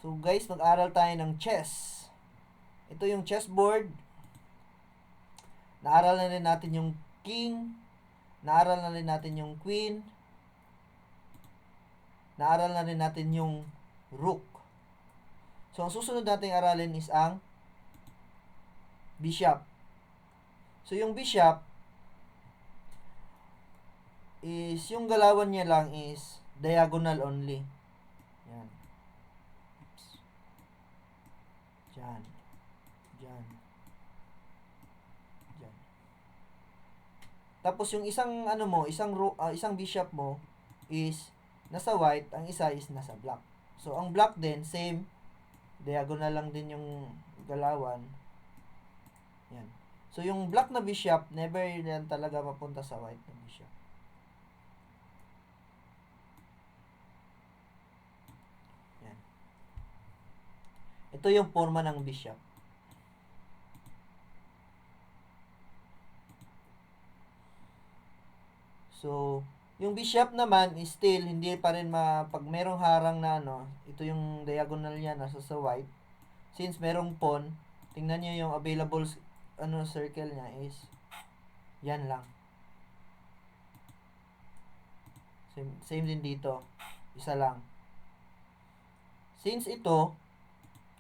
So guys, mag-aral tayo ng chess. Ito yung chessboard. Naaral na rin natin yung king. Naaral na rin natin yung queen. Naaral na rin natin yung rook. So ang susunod nating aralin is ang bishop. So yung bishop is yung galawan niya lang is diagonal only. Yan. Oops. Diyan. Diyan. Diyan. Tapos yung isang ano mo, isang bishop mo is nasa white, ang isa is nasa black. So ang black din same, diagonal lang din yung galawan. Yan. So yung black na bishop never yan talaga mapunta sa white na bishop. Yan. Ito yung forma ng bishop. So, yung bishop naman is still hindi pa rin pag merong harang na ano, ito yung diagonal niya nasa sa white. Since merong pawn, tingnan niyo yung available circle niya is yan lang. Same din dito. Isa lang. Since ito,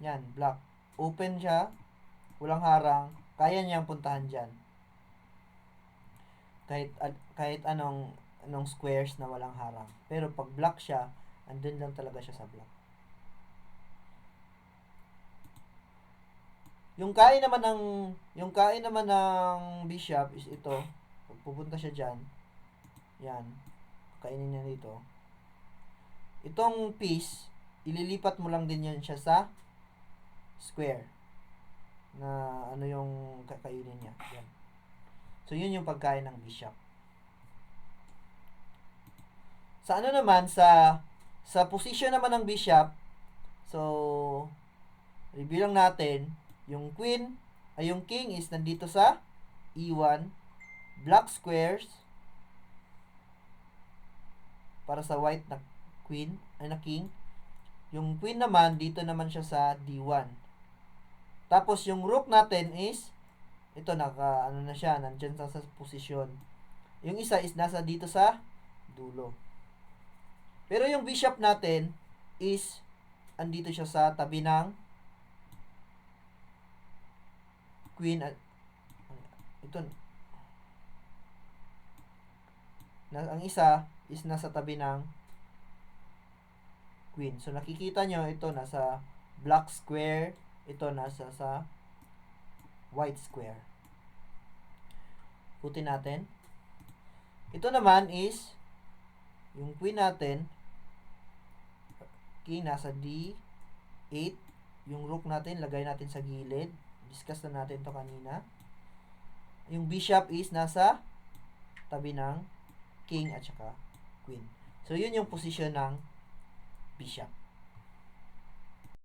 yan, black. Open siya, walang harang, kaya niyang puntahan dyan. Kahit anong squares na walang harang. Pero pag black siya, andun lang talaga siya sa black. Yung kain naman ng bishop is ito. Pag pupunta siya diyan, yan. Kainin niya dito. Itong piece, ililipat mo lang din yan siya sa square. Na ano yung kakainin niya. Yan. So, yun yung pagkain ng bishop. Sa ano naman, sa position naman ng bishop, so, review lang natin, yung king is nandito sa E1, black squares, para sa white na king. Yung queen naman, dito naman siya sa D1. Tapos, yung rook natin is, ito, na siya, nandyan sa posisyon. Yung isa is nasa dito sa dulo. Pero yung bishop natin is, andito siya sa tabi ng queen. Ito, ang isa is nasa tabi ng queen. So, nakikita nyo, ito nasa black square, ito nasa sa white square. Putin natin. Ito naman is yung queen natin, king nasa D8, yung rook natin, lagay natin sa gilid. Discuss na natin to kanina. Yung bishop is nasa tabi ng king at saka queen. So, yun yung position ng bishop.